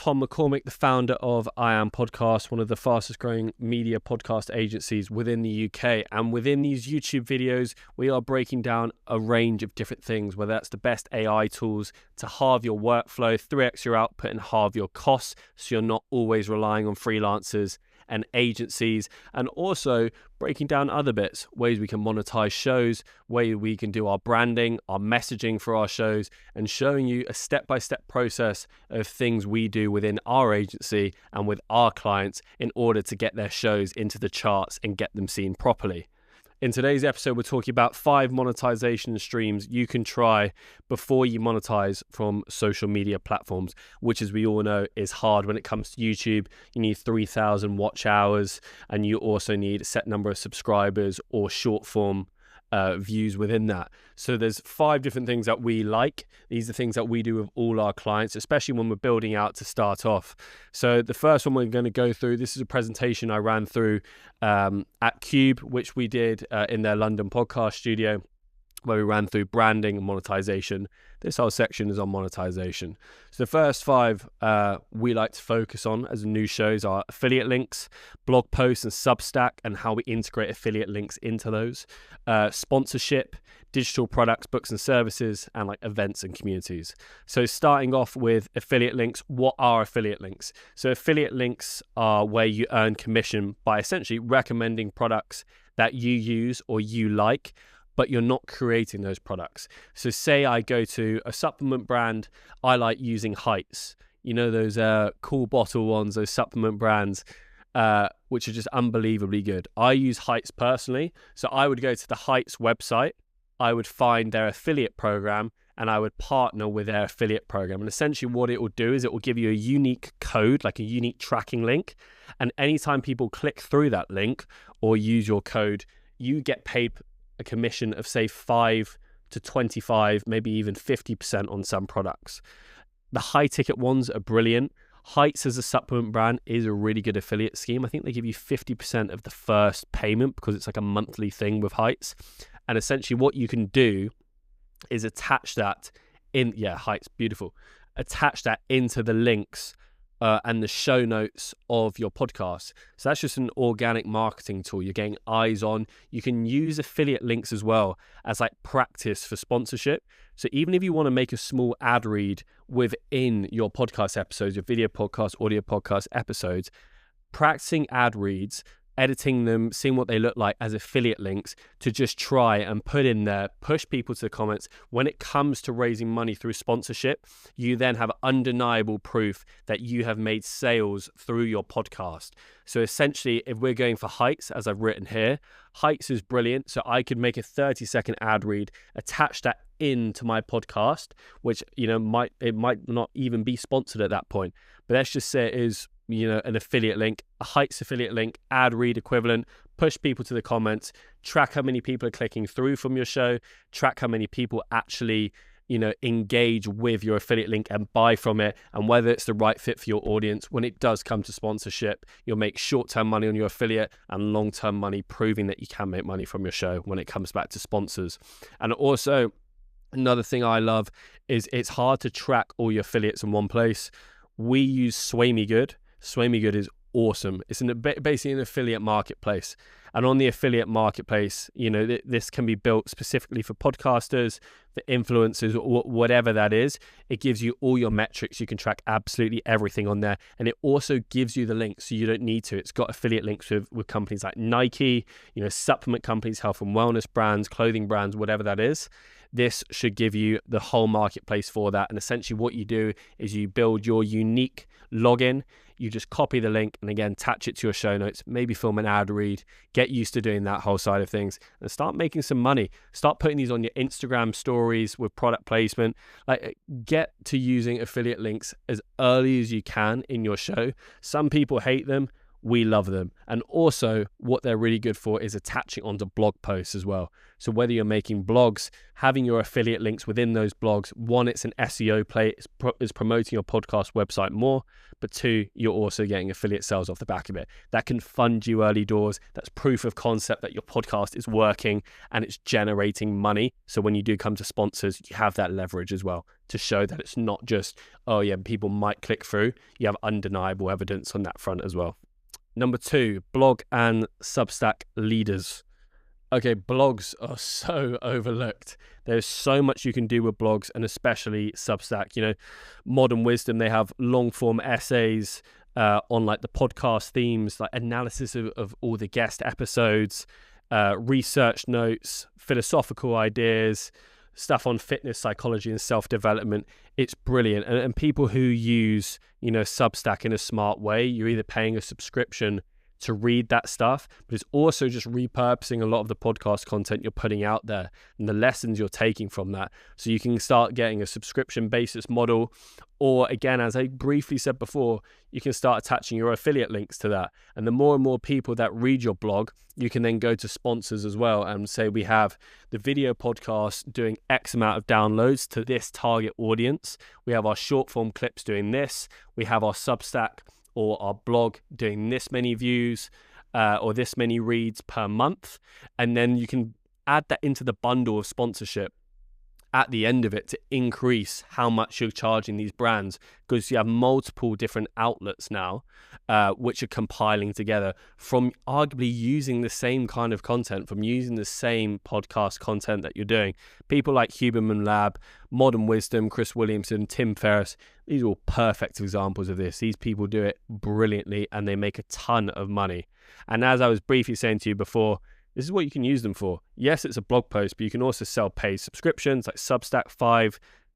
Tom McCormick, the founder of I Am Podcast, one of the fastest growing media podcast agencies within the UK. And within these YouTube videos, we are breaking down a range of different things, whether that's the best AI tools to halve your workflow, 3x your output and halve your costs, so you're not always relying on freelancers and agencies, and also breaking down other bits, ways we can monetize shows, ways we can do our branding, our messaging for our shows, and showing you a step-by-step process of things we do within our agency and with our clients in order to get their shows into the charts and get them seen properly. In today's episode, we're talking about 5 monetization streams you can try before you monetize from social media platforms, which, as we all know, is hard when it comes to YouTube. You need 3,000 watch hours, and you also need a set number of subscribers or short form views within that. So there's 5 different things that we like. These are things that we do with all our clients, especially when we're building out to start off. So the first one we're going to go through, this is a presentation I ran through at Cube, which we did in their London podcast studio, where we ran through branding and monetization. This whole section is on monetization. So the first 5 we like to focus on as new shows are affiliate links, blog posts and Substack, and how we integrate affiliate links into those, sponsorship, digital products, books and services, and like events and communities. So starting off with affiliate links, what are affiliate links? So affiliate links are where you earn commission by essentially recommending products that you use or you like, but you're not creating those products. So say I go to a supplement brand, I like using Heights. You know, those cool bottle ones, those supplement brands, which are just unbelievably good. I use Heights personally. So I would go to the Heights website, I would find their affiliate program, and I would partner with their affiliate program. And essentially what it will do is it will give you a unique code, like a unique tracking link. And anytime people click through that link or use your code, you get paid a commission of say 5 to 25, maybe even 50% on some products. The high ticket ones are brilliant. Heights as a supplement brand is a really good affiliate scheme. I think they give you 50% of the first payment because it's like a monthly thing with Heights. And essentially what you can do is attach that in, Heights, beautiful. Attach that into the links and the show notes of your podcast. So that's just an organic marketing tool. You're getting eyes on. You can use affiliate links as well as like practice for sponsorship. So even if you want to make a small ad read within your podcast episodes, your video podcast, audio podcast episodes, practicing ad reads, editing them, seeing what they look like as affiliate links to just try and put in there, push people to the comments. When it comes to raising money through sponsorship, you then have undeniable proof that you have made sales through your podcast. So essentially, if we're going for Heights, as I've written here, Heights is brilliant. So I could make a 30-second ad read, attach that into my podcast, which, you know, might not even be sponsored at that point. But let's just say it is, you know, an affiliate link, a Heights affiliate link, ad read equivalent, push people to the comments, track how many people are clicking through from your show, track how many people actually, you know, engage with your affiliate link and buy from it, and whether it's the right fit for your audience. When it does come to sponsorship, you'll make short-term money on your affiliate and long-term money, proving that you can make money from your show when it comes back to sponsors. And also, another thing I love is it's hard to track all your affiliates in one place. We use Sway Me Good. Sway Me Good is awesome. It's basically an affiliate marketplace. And on the affiliate marketplace, you know, this can be built specifically for podcasters, for influencers, or whatever that is. It gives you all your metrics. You can track absolutely everything on there. And it also gives you the links, so you don't need to. It's got affiliate links with companies like Nike, you know, supplement companies, health and wellness brands, clothing brands, whatever that is. This should give you the whole marketplace for that. And essentially what you do is you build your unique login. You just copy the link and again, attach it to your show notes, maybe film an ad read, get used to doing that whole side of things and start making some money. Start putting these on your Instagram stories with product placement. Like, get to using affiliate links as early as you can in your show. Some people hate them. We love them. And also what they're really good for is attaching onto blog posts as well. So whether you're making blogs, having your affiliate links within those blogs, one, it's an SEO play, it's promoting your podcast website more, but two, you're also getting affiliate sales off the back of it. That can fund you early doors. That's proof of concept that your podcast is working and it's generating money. So when you do come to sponsors, you have that leverage as well to show that it's not just, oh yeah, people might click through. You have undeniable evidence on that front as well. Number 2, blog and Substack leaders. Okay, blogs are so overlooked. There's so much you can do with blogs, and especially Substack. You know, Modern Wisdom, they have long form essays on like the podcast themes, like analysis of all the guest episodes, research notes, philosophical ideas, stuff on fitness, psychology, and self-development. It's brilliant. And people who use, you know, Substack in a smart way, you're either paying a subscription to read that stuff, but it's also just repurposing a lot of the podcast content you're putting out there and the lessons you're taking from that. So you can start getting a subscription basis model, or again, as I briefly said before, you can start attaching your affiliate links to that. And the more and more people that read your blog, you can then go to sponsors as well and say, we have the video podcast doing X amount of downloads to this target audience. We have our short form clips doing this. We have our Substack or our blog doing this many views or this many reads per month. And then you can add that into the bundle of sponsorship at the end of it to increase how much you're charging these brands, because you have multiple different outlets now which are compiling together from arguably using the same kind of content, from using the same podcast content that you're doing. People like Huberman Lab, Modern Wisdom, Chris Williamson, Tim Ferriss, these are all perfect examples of this. These people do it brilliantly and they make a ton of money. And as I was briefly saying to you before, this is what you can use them for. Yes, it's a blog post, but you can also sell paid subscriptions like Substack,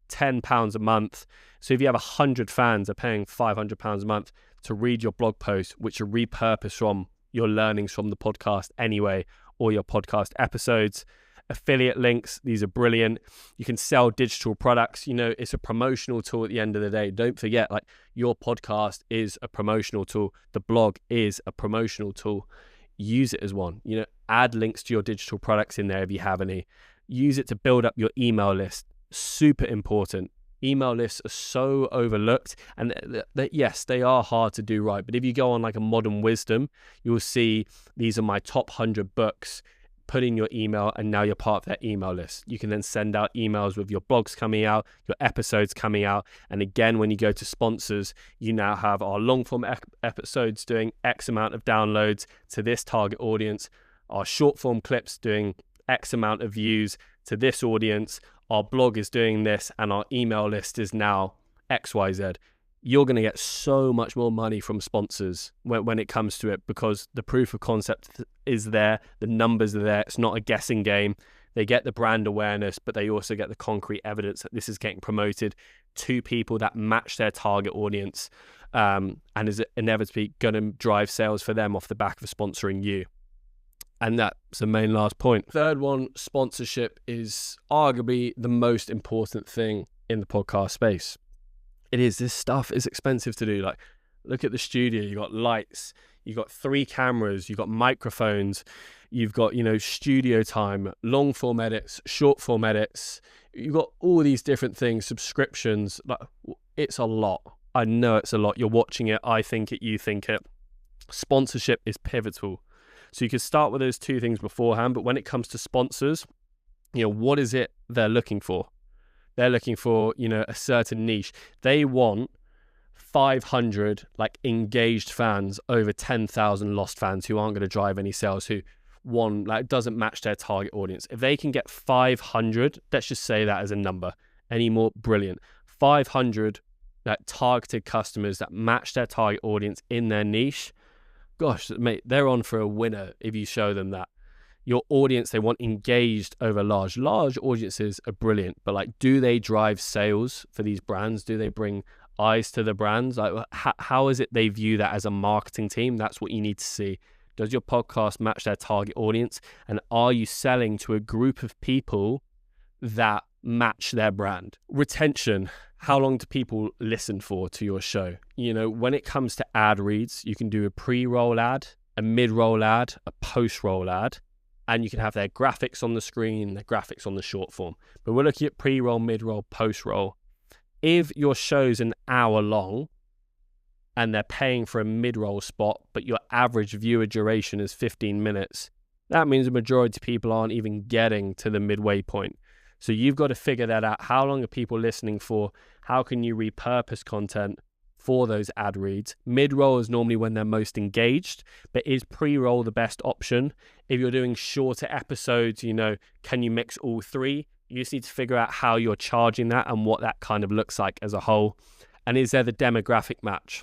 £5-10 a month. So if you have 100 fans, they're paying £500 a month to read your blog post, which are repurposed from your learnings from the podcast anyway, or your podcast episodes. Affiliate links, these are brilliant. You can sell digital products. You know, it's a promotional tool at the end of the day. Don't forget, like, your podcast is a promotional tool. The blog is a promotional tool. Use it as one. You know, add links to your digital products in there if you have any. Use it to build up your email list. Super important. Email lists are so overlooked, and yes, they are hard to do right. But if you go on like a Modern Wisdom, you'll see these are my top 100 books. Put in your email, and now you're part of that email list. You can then send out emails with your blogs coming out, your episodes coming out. And again, when you go to sponsors, you now have our long form episodes doing X amount of downloads to this target audience, our short form clips doing X amount of views to this audience, our blog is doing this, and our email list is now XYZ. You're going to get so much more money from sponsors when it comes to it, because the proof of concept is there, the numbers are there, it's not a guessing game. They get the brand awareness, but they also get the concrete evidence that this is getting promoted to people that match their target audience, and is inevitably going to drive sales for them off the back of sponsoring you. And that's the main last point. Third one, sponsorship is arguably the most important thing in the podcast space. It is. This stuff is expensive to do. Like, look at the studio. You got lights, you got 3 cameras, you got microphones, you've got, you know, studio time, long form edits, short form edits. You've got all these different things, subscriptions. Like, it's a lot. I know it's a lot. You're watching it. I think it. You think it. Sponsorship is pivotal. So you can start with those 2 things beforehand. But when it comes to sponsors, you know, what is it they're looking for? They're looking for, you know, a certain niche. They want 500 like engaged fans over 10,000 lost fans who aren't going to drive any sales, who doesn't match their target audience. If they can get 500, let's just say that as a number, any more, brilliant. 500 that targeted customers that match their target audience in their niche. Gosh, mate, they're on for a winner if you show them that. Your audience, they want engaged over large. Large audiences are brilliant, but like, do they drive sales for these brands? Do they bring eyes to the brands? Like, how is it they view that as a marketing team? That's what you need to see. Does your podcast match their target audience? And are you selling to a group of people that match their brand. Retention. How long do people listen for to your show? When it comes to ad reads, you can do a pre-roll ad, a mid-roll ad, a post-roll ad, and you can have their graphics on the screen, their graphics on the short form. But we're looking at pre-roll, mid-roll, post-roll. If your show's an hour long and they're paying for a mid-roll spot, but your average viewer duration is 15 minutes, that means the majority of people aren't even getting to the midway point. So you've got to figure that out. How long are people listening for? How can you repurpose content for those ad reads? Mid-roll is normally when they're most engaged, but is pre-roll the best option? If you're doing shorter episodes, can you mix all three? You just need to figure out how you're charging that and what that kind of looks like as a whole. And is there the demographic match?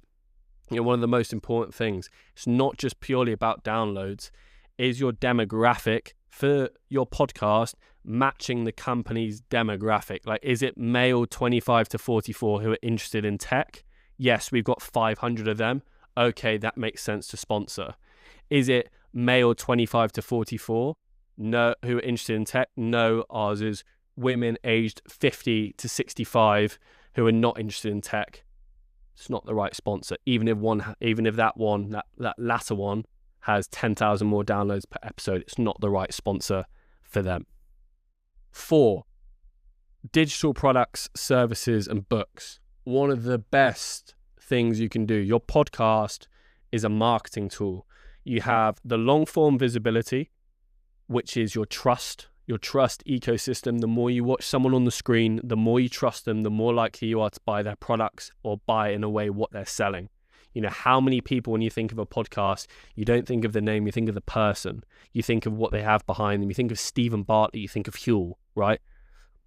One of the most important things, it's not just purely about downloads. Is your demographic for your podcast matching the company's demographic? Like, is it male 25 to 44 who are interested in tech? Yes, we've got 500 of them. Okay, that makes sense to sponsor. Is it male 25 to 44? No, who are interested in tech? No, ours is women aged 50 to 65 who are not interested in tech. It's not the right sponsor. Even if that latter one has 10,000 more downloads per episode, it's not the right sponsor for them. 4, digital products, services, and books. One of the best things you can do. Your podcast is a marketing tool. You have the long form visibility, which is your trust ecosystem. The more you watch someone on the screen, the more you trust them, the more likely you are to buy their products or buy in a way what they're selling. How many people, when you think of a podcast, you don't think of the name, you think of the person. You think of what they have behind them. You think of Stephen Bartlett, you think of Huel, right?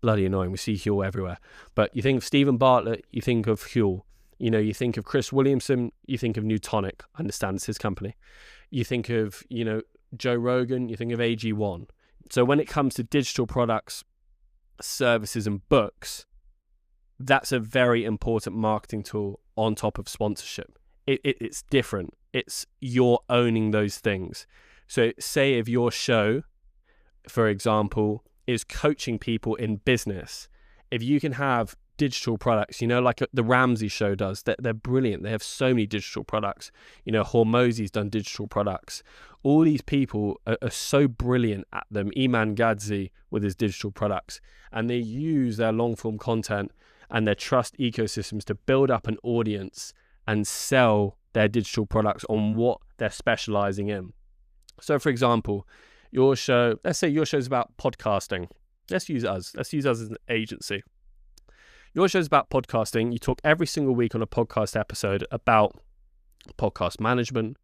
Bloody annoying. We see Huel everywhere. But you think of Stephen Bartlett, you think of Huel. You think of Chris Williamson, you think of Newtonic. I understand it's his company. You think of, Joe Rogan, you think of AG1. So when it comes to digital products, services, and books, that's a very important marketing tool on top of sponsorship. It's different. It's you're owning those things. So say if your show, for example, is coaching people in business, if you can have digital products, like the Ramsey show does, they're brilliant. They have so many digital products. Hormozi's done digital products. All these people are so brilliant at them. Iman Gadzi with his digital products, and they use their long form content and their trust ecosystems to build up an audience and sell their digital products on what they're specializing in. So for example, your show, let's say your show is about podcasting. Let's use us as an agency. Your show is about podcasting. You talk every single week on a podcast episode about podcast management,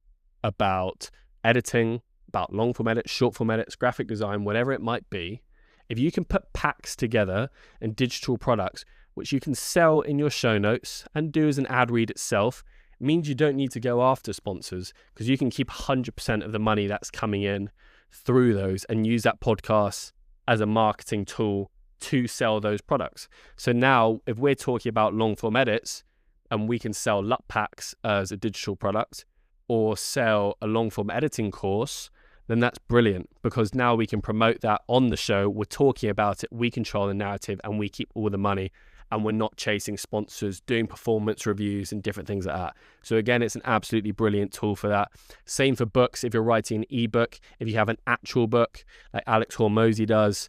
about editing, about long form edits, short form edits, graphic design, whatever it might be. If you can put packs together and digital products, which you can sell in your show notes and do as an ad read itself, it means you don't need to go after sponsors because you can keep 100% of the money that's coming in through those and use that podcast as a marketing tool to sell those products. So now if we're talking about long form edits and we can sell LUT packs as a digital product or sell a long form editing course, then that's brilliant because now we can promote that on the show. We're talking about it. We control the narrative and we keep all the money, and we're not chasing sponsors, doing performance reviews and different things like that. So again, it's an absolutely brilliant tool for that. Same for books. If you're writing an ebook, if you have an actual book like Alex Hormozi does,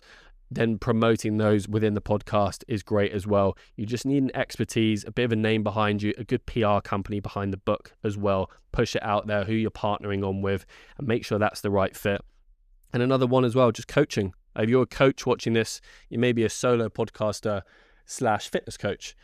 then promoting those within the podcast is great as well. You just need an expertise, a bit of a name behind you, a good PR company behind the book as well. Push it out there, who you're partnering on with, and make sure that's the right fit. And another one as well, just coaching. If you're a coach watching this, you may be a solo podcaster / fitness coach.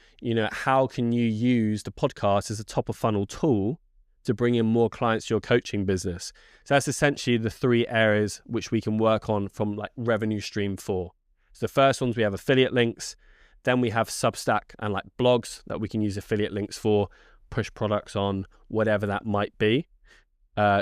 How can you use the podcast as a top of funnel tool to bring in more clients to your coaching business? So that's essentially the 3 areas which we can work on from like revenue stream 4. So the first ones, we have affiliate links. Then we have Substack and like blogs that we can use affiliate links for, push products on, whatever that might be,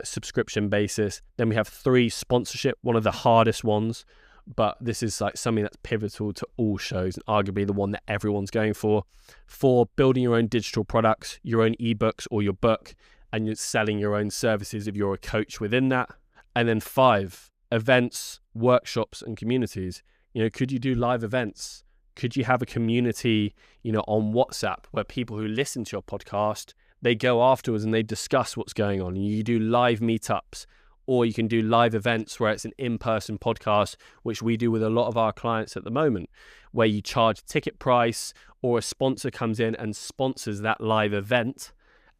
subscription basis. Then we have 3, sponsorship, one of the hardest ones, but this is like something that's pivotal to all shows and arguably the one that everyone's going for. 4, building your own digital products, your own ebooks or your book, and you're selling your own services if you're a coach within that. And then 5, events, workshops, and communities. Could you do live events? Could you have a community, on WhatsApp where people who listen to your podcast, they go afterwards and they discuss what's going on, and you do live meetups, or you can do live events where it's an in-person podcast, which we do with a lot of our clients at the moment, where you charge a ticket price or a sponsor comes in and sponsors that live event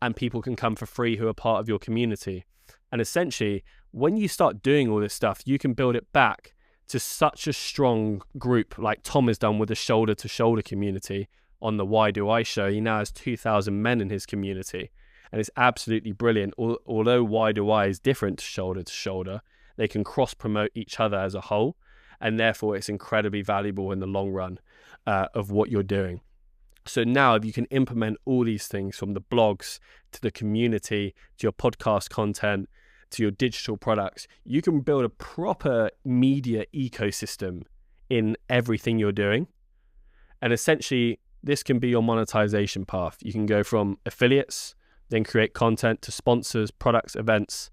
and people can come for free who are part of your community. And essentially, when you start doing all this stuff, you can build it back to such a strong group like Tom has done with the Shoulder to Shoulder community on the Why Do I show. He now has 2,000 men in his community. And it's absolutely brilliant. Although Why Do I is different to Shoulder, they can cross-promote each other as a whole. And therefore, it's incredibly valuable in the long run of what you're doing. So now if you can implement all these things, from the blogs to the community, to your podcast content, to your digital products, you can build a proper media ecosystem in everything you're doing. And essentially, this can be your monetization path. You can go from affiliates, then create content, to sponsors, products, events,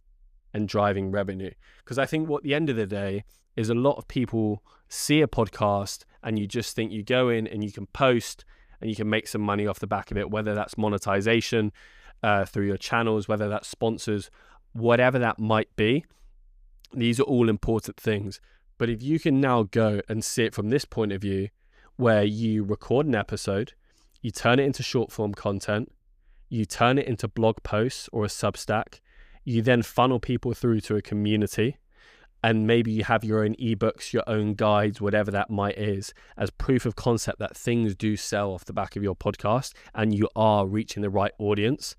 and driving revenue. Because I think what at the end of the day is, a lot of people see a podcast and you just think you go in and you can post and you can make some money off the back of it, whether that's monetization through your channels, whether that's sponsors, whatever that might be. These are all important things. But if you can now go and see it from this point of view, where you record an episode, you turn it into short form content, you turn it into blog posts or a Substack, you then funnel people through to a community, and maybe you have your own ebooks, your own guides, whatever that might is, as proof of concept that things do sell off the back of your podcast and you are reaching the right audience.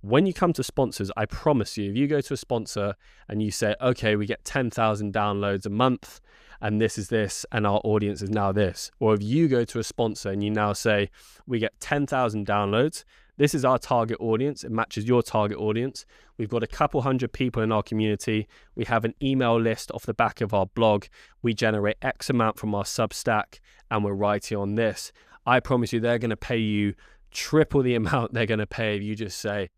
When you come to sponsors, I promise you, if you go to a sponsor and you say, okay, we get 10,000 downloads a month and this is this and our audience is now this, or if you go to a sponsor and you now say, we get 10,000 downloads, this is our target audience, it matches your target audience, we've got a couple hundred people in our community, we have an email list off the back of our blog, we generate X amount from our Substack, and we're writing on this. I promise you they're going to pay you triple the amount they're going to pay if you just say,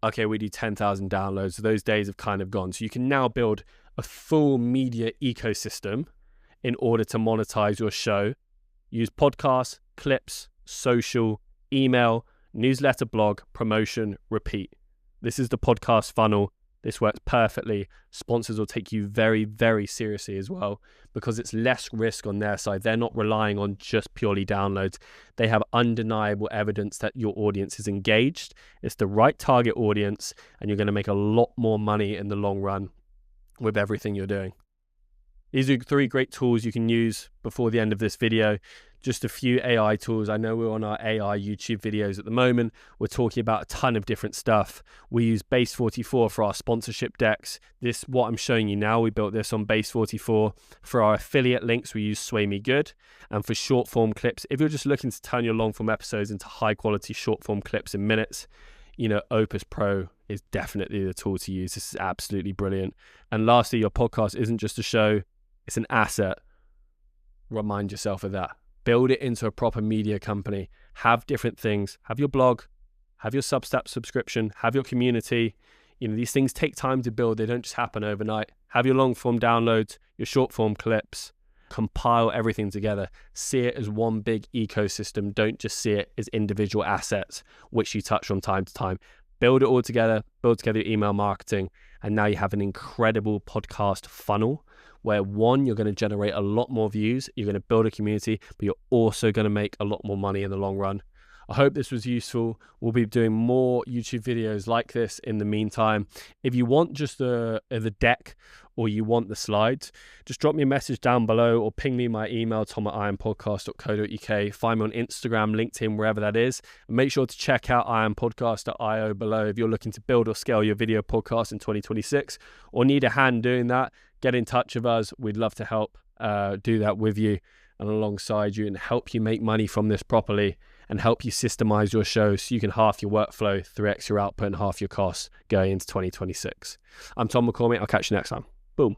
okay, we do 10,000 downloads. So those days have kind of gone. So you can now build a full media ecosystem in order to monetize your show. Use podcasts, clips, social, email, newsletter, blog, promotion, repeat. This is the podcast funnel. This works perfectly. Sponsors will take you very, very seriously as well, because it's less risk on their side. They're not relying on just purely downloads. They have undeniable evidence that your audience is engaged. It's the right target audience, and you're going to make a lot more money in the long run with everything you're doing. These are 3 great tools you can use before the end of this video. Just a few AI tools. I know we're on our AI YouTube videos at the moment. We're talking about a ton of different stuff. We use Base44 for our sponsorship decks. This, what I'm showing you now, we built this on Base44. For our affiliate links, we use Sway Me Good. And for short form clips, if you're just looking to turn your long form episodes into high quality short form clips in minutes, Opus Pro is definitely the tool to use. This is absolutely brilliant. And lastly, your podcast isn't just a show, it's an asset. Remind yourself of that. Build it into a proper media company. Have different things. Have your blog, have your Substack subscription, have your community. These things take time to build. They don't just happen overnight. Have your long form downloads, your short form clips. Compile everything together. See it as one big ecosystem. Don't just see it as individual assets, which you touch from time to time. Build it all together. Build together your email marketing. And now you have an incredible podcast funnel where, one, you're going to generate a lot more views, you're going to build a community, but you're also going to make a lot more money in the long run. I hope this was useful. We'll be doing more YouTube videos like this in the meantime. If you want just the deck, or you want the slides, just drop me a message down below or ping me my email, tom@ironpodcast.co.uk. Find me on Instagram, LinkedIn, wherever that is. And make sure to check out ironpodcast.io below if you're looking to build or scale your video podcast in 2026 or need a hand doing that. Get in touch with us. We'd love to help do that with you and alongside you, and help you make money from this properly, and help you systemize your show so you can half your workflow, 3x your output, and half your costs going into 2026. I'm Tom McCormick. I'll catch you next time. Boom.